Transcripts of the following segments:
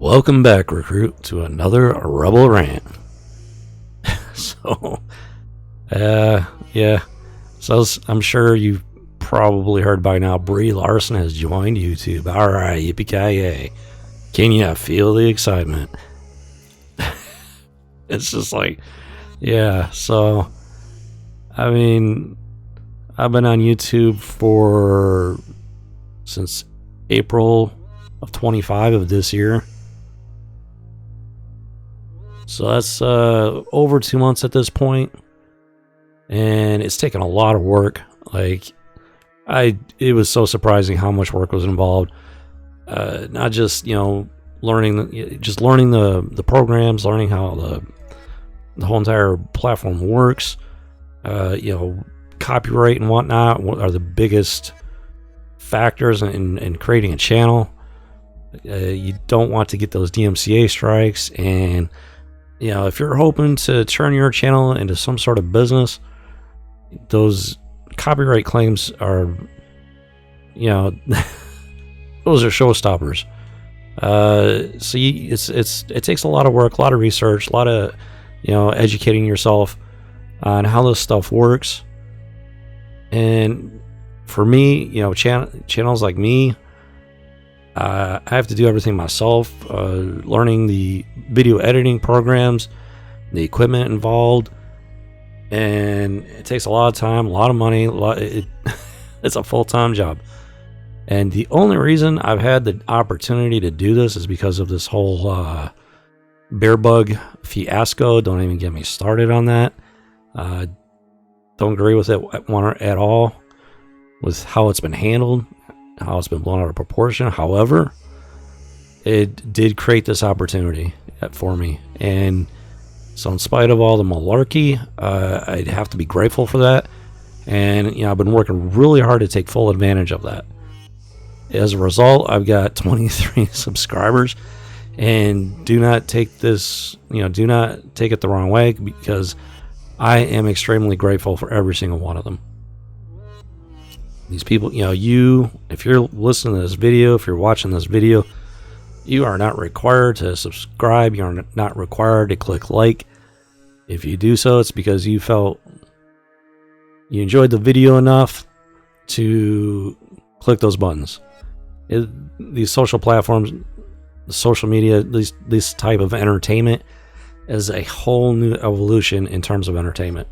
Welcome back, recruit, to another Rebel Rant. Yeah. So I'm sure you've probably heard by now, Brie Larson has joined YouTube. All right, yippee-ki-yay. Can you feel the excitement? It's just like, yeah. So, I mean, I've been on YouTube since April of 25 of this year. So that's over 2 months at this point, and it's taken a lot of work. It was so surprising how much work was involved. Not just learning the programs, learning how the whole entire platform works. Copyright and whatnot are the biggest factors in creating a channel. You don't want to get those DMCA strikes, and if you're hoping to turn your channel into some sort of business, those copyright claims are, those are showstoppers. It takes a lot of work, a lot of research, a lot of, educating yourself on how this stuff works. And for me, channels like me, I have to do everything myself, learning the video editing programs, the equipment involved, and it takes a lot of time, a lot of money. It's a full-time job. And the only reason I've had the opportunity to do this is because of this whole bear bug fiasco. Don't even get me started on that. Don't agree with it at all, with how it's been handled, how it's been blown out of proportion. However, it did create this opportunity for me, and so in spite of all the malarkey, I'd have to be grateful for that. And I've been working really hard to take full advantage of that. As a result, I've got 23 subscribers, and do not take this, do not take it the wrong way, because I am extremely grateful for every single one of them. These people, if you're listening to this video, if you're watching this video, you are not required to subscribe. You're not required to click like. If you do so, it's because you felt you enjoyed the video enough to click those buttons. These social platforms, the social media, this type of entertainment is a whole new evolution in terms of entertainment.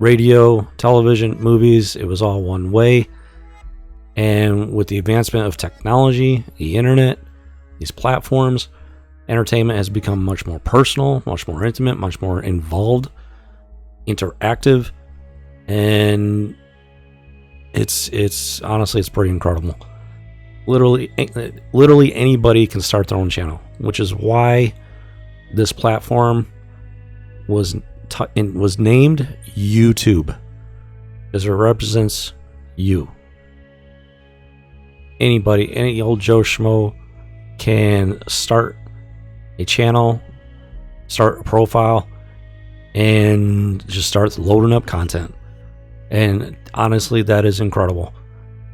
Radio, television, movies, it was all one way. And with the advancement of technology, the internet, these platforms, entertainment has become much more personal, much more intimate, much more involved, interactive, and it's honestly, it's pretty incredible. Literally anybody can start their own channel, which is why this platform was named YouTube, because it represents you. Anybody, any old Joe Schmo can start a channel, start a profile, and just start loading up content. And honestly, that is incredible.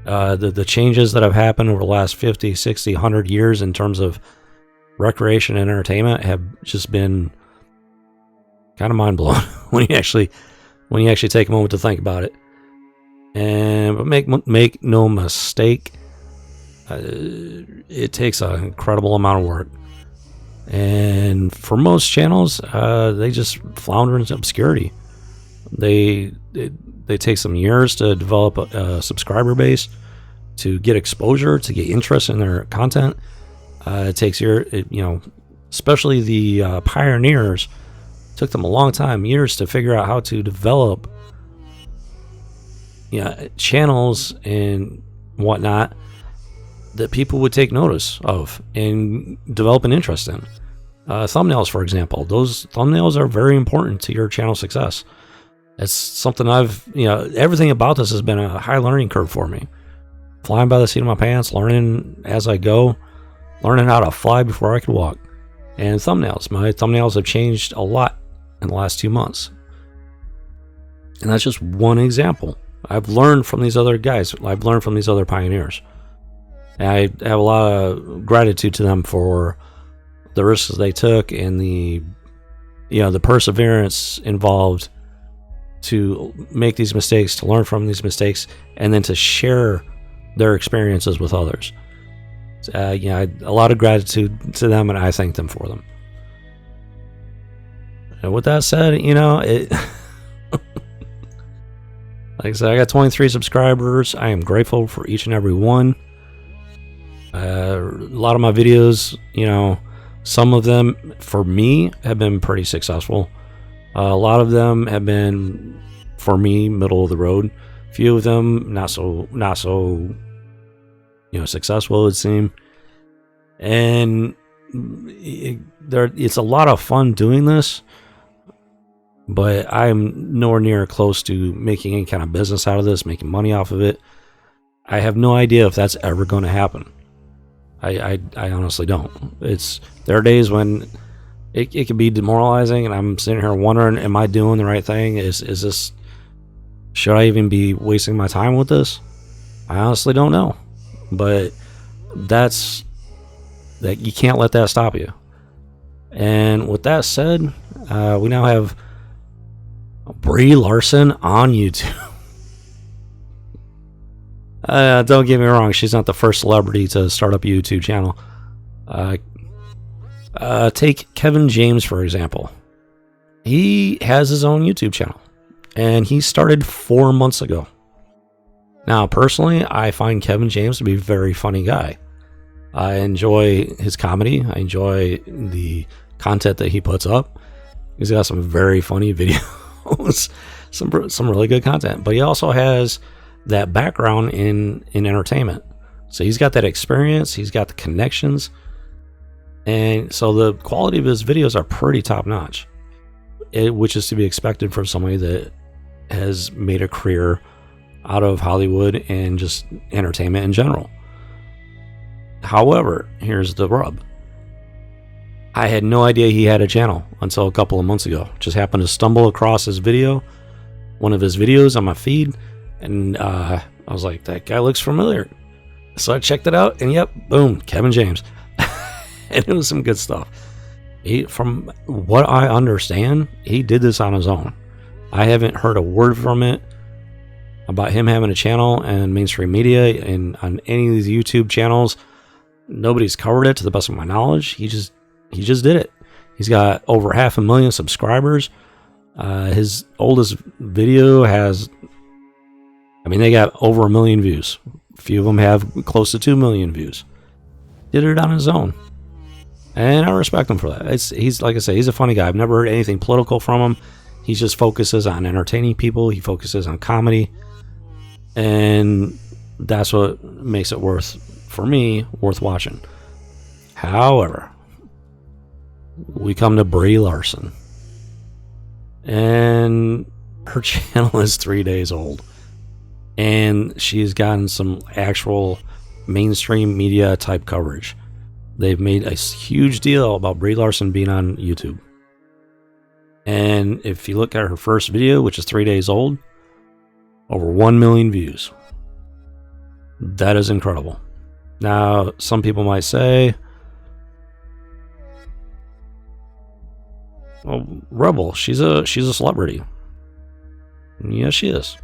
The changes that have happened over the last 50, 60, 100 years in terms of recreation and entertainment have just been kind of mind-blowing when you actually take a moment to think about it. But make no mistake, it takes an incredible amount of work, and for most channels, they just flounder into obscurity. They take some years to develop a subscriber base, to get exposure, to get interest in their content. It takes especially the pioneers. Took them a long time, years, to figure out how to develop channels and whatnot that people would take notice of and develop an interest in. Thumbnails, for example. Those thumbnails are very important to your channel success. It's something everything about this has been a high learning curve for me. Flying by the seat of my pants, learning as I go, learning how to fly before I could walk. And thumbnails. My thumbnails have changed a lot in the last 2 months. And that's just one example. I've learned from these other guys. I've learned from these other pioneers. And I have a lot of gratitude to them for the risks they took and the perseverance involved to make these mistakes, to learn from these mistakes, and then to share their experiences with others. A lot of gratitude to them, and I thank them for them. And with that said, like I said, I got 23 subscribers. I am grateful for each and every one. A lot of my videos, some of them for me have been pretty successful. A lot of them have been, for me, middle of the road. A few of them not so successful, it would seem. And it's a lot of fun doing this, but I'm nowhere near close to making any kind of business out of this, making money off of it. I have no idea if that's ever going to happen. I honestly don't. There are days when it can be demoralizing, and I'm sitting here wondering, am I doing the right thing? Should I even be wasting my time with this? I honestly don't know. But you can't let that stop you. And with that said, we now have Brie Larson on YouTube. Don't get me wrong, she's not the first celebrity to start up a YouTube channel. Take Kevin James, for example. He has his own YouTube channel, and he started 4 months ago. Now, personally, I find Kevin James to be a very funny guy. I enjoy his comedy. I enjoy the content that he puts up. He's got some very funny videos, some really good content. But he also has that background in entertainment. So he's got that experience. He's got the connections. And so the quality of his videos are pretty top notch, which is to be expected from somebody that has made a career out of Hollywood and just entertainment in general. However, here's the rub. I had no idea he had a channel until a couple of months ago. Just happened to stumble across one of his videos on my feed, and I was like, that guy looks familiar. So I checked it out, and yep, boom, Kevin James. And it was some good stuff. From what I understand, he did this on his own. I haven't heard a word from it about him having a channel and mainstream media and on any of these YouTube channels. Nobody's covered it to the best of my knowledge. He just did it. He's got over 500,000 subscribers. His oldest video they got over 1 million views. A few of them have close to 2 million views. Did it on his own. And I respect him for that. He's like I say, he's a funny guy. I've never heard anything political from him. He just focuses on entertaining people. He focuses on comedy. And that's what makes it worth watching. However, we come to Brie Larson. And her channel is 3 days old. And she's gotten some actual mainstream media type coverage. They've made a huge deal about Brie Larson being on YouTube. And if you look at her first video, which is 3 days old, over 1 million views. That is incredible. Now, some people might say, well, Rebel, she's a celebrity. Yeah, she is.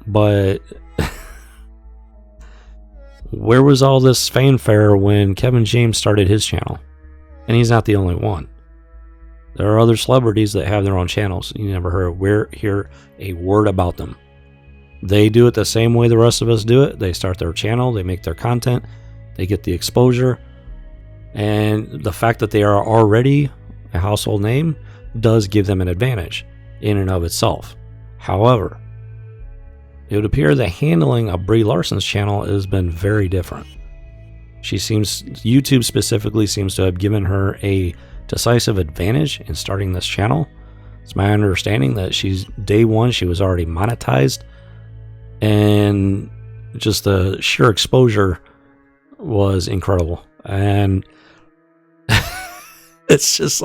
But where was all this fanfare when Kevin James started his channel? And he's not the only one. There are other celebrities that have their own channels. You never hear a word about them. They do it the same way the rest of us do it. They start their channel, they make their content, they get the exposure, and the fact that they are already a household name does give them an advantage in and of itself. However, it would appear the handling of Brie Larson's channel has been very different. YouTube specifically seems to have given her a decisive advantage in starting this channel. It's my understanding that day one, she was already monetized, and just the sheer exposure was incredible. And it's just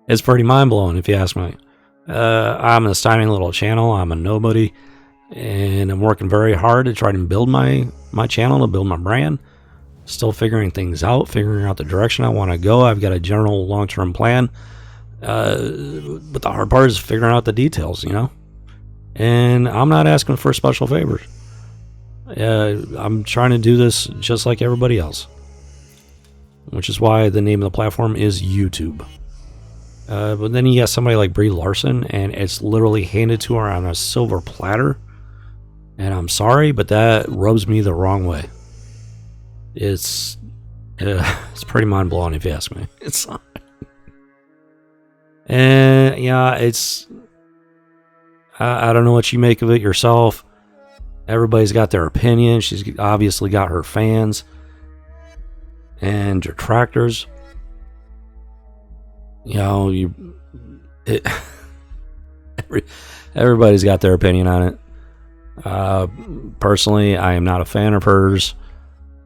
it's pretty mind blowing if you ask me. I'm this tiny little channel. I'm a nobody. and I'm working very hard to try to build my channel, to build my brand. Still figuring things out, figuring out the direction I want to go. I've got a general long-term plan, but the hard part is figuring out the details, and I'm not asking for special favors. I'm trying to do this just like everybody else, which is why the name of the platform is YouTube. But then you got somebody like Brie Larson, and it's literally handed to her on a silver platter. And I'm sorry, but that rubs me the wrong way. It's pretty mind blowing if you ask me. And yeah, I don't know what you make of it yourself. Everybody's got their opinion. She's obviously got her fans and detractors. Everybody's got their opinion on it. Personally, I am not a fan of hers.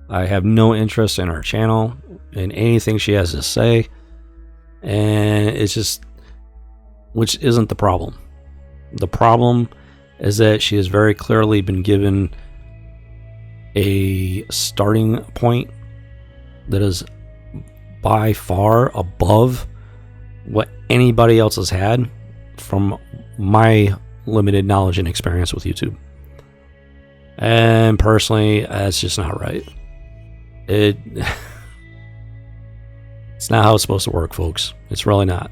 I have no interest in her channel, in anything she has to say, and it's just, which isn't the problem. The problem is that she has very clearly been given a starting point that is by far above what anybody else has had from my limited knowledge and experience with YouTube. And personally, that's just not right. It's not how it's supposed to work, folks. It's really not.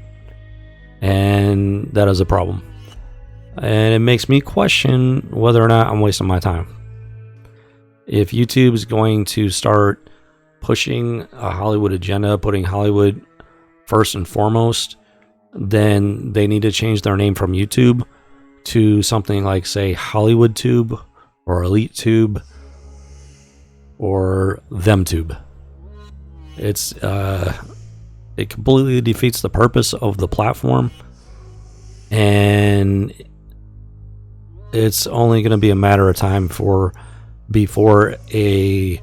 And that is a problem. And it makes me question whether or not I'm wasting my time. If YouTube is going to start pushing a Hollywood agenda, putting Hollywood first and foremost, then they need to change their name from YouTube to something like, say, Hollywood Tube or Elite Tube or ThemTube. It completely defeats the purpose of the platform, and it's only going to be a matter of time before a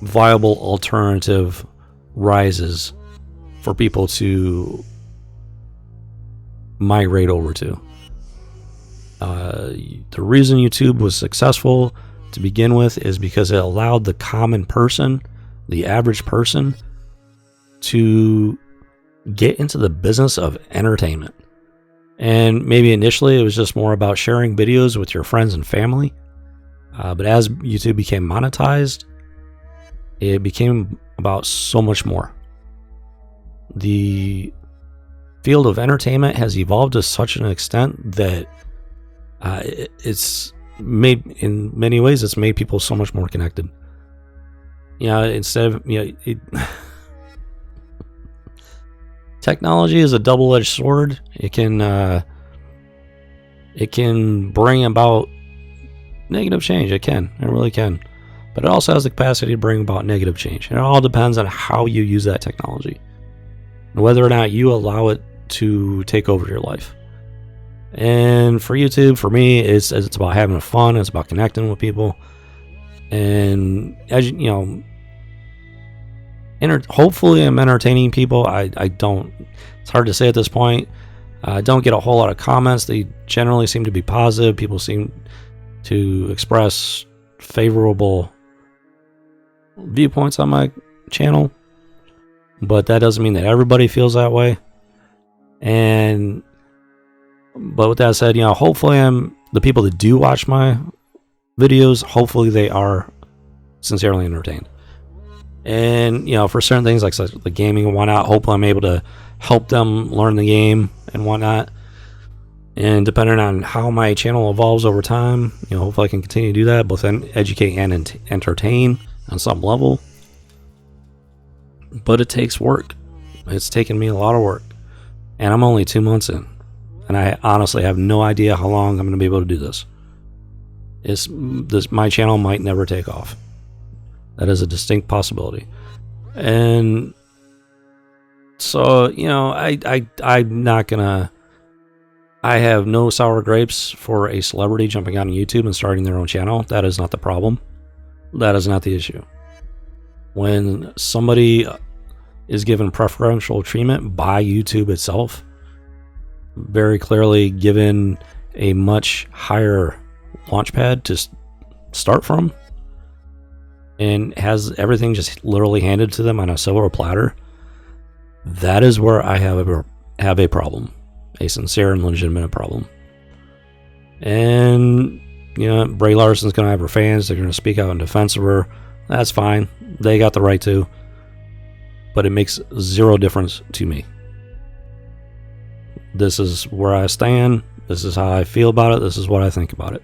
viable alternative rises for people to migrate over to. The reason YouTube was successful to begin with is because it allowed the common person, the average person, to get into the business of entertainment. And maybe initially it was just more about sharing videos with your friends and family. But as YouTube became monetized, it became about so much more. The field of entertainment has evolved to such an extent that it's made, in many ways, it's made people so much more connected. Instead of, technology is a double-edged sword. It can bring about negative change. It really can. But it also has the capacity to bring about negative change. And it all depends on how you use that technology, and whether or not you allow it to take over your life. And for YouTube, for me, it's about having fun. It's about connecting with people. And as you know, hopefully I'm entertaining people. I don't, it's hard to say at this point. I don't get a whole lot of comments. They generally seem to be positive. People seem to express favorable viewpoints on my channel, but that doesn't mean that everybody feels that way. But with that said, hopefully the people that do watch my videos, hopefully they are sincerely entertained. And for certain things like the gaming and whatnot, hopefully I'm able to help them learn the game and whatnot. And depending on how my channel evolves over time, hopefully I can continue to do that, both educate and entertain on some level. But it takes work. It's taken me a lot of work, and I'm only 2 months in, and I honestly have no idea how long I'm going to be able to do this. My channel might never take off. That is a distinct possibility. And so, I'm not gonna, I have no sour grapes for a celebrity jumping on YouTube and starting their own channel. That is not the problem. That is not the issue. When somebody is given preferential treatment by YouTube itself, very clearly given a much higher launch pad to start from, and has everything just literally handed to them on a silver platter, that is where I have a problem, a sincere and legitimate problem. And Brie Larson's gonna have her fans. They're gonna speak out in defense of her. That's fine. They got the right to. But it makes zero difference to me. This is where I stand. This is how I feel about it. This is what I think about it.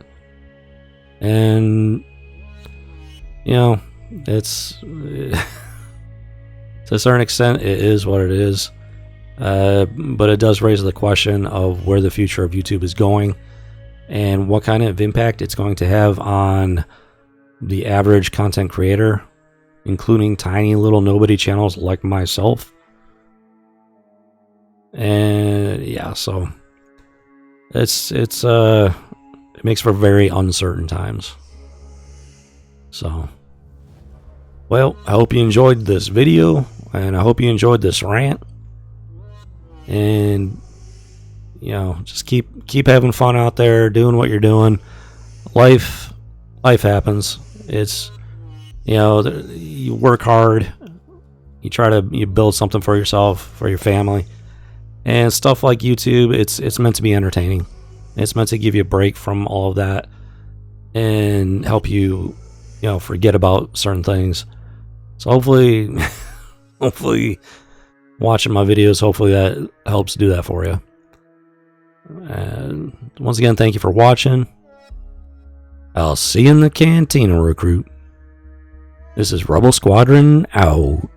And it's to a certain extent, it is what it is. But it does raise the question of where the future of YouTube is going and what kind of impact it's going to have on the average content creator, including tiny little nobody channels like myself. And yeah, so it makes for very uncertain times. So, well, I hope you enjoyed this video, and I hope you enjoyed this rant. And just keep having fun out there, doing what you're doing. Life happens. It's you work hard, you build something for yourself, for your family, and stuff like YouTube. It's meant to be entertaining. It's meant to give you a break from all of that and help you forget about certain things. So hopefully watching my videos, hopefully that helps do that for you. And once again, thank you for watching. I'll see you in the cantina, recruit. This is Rebel Squadron out.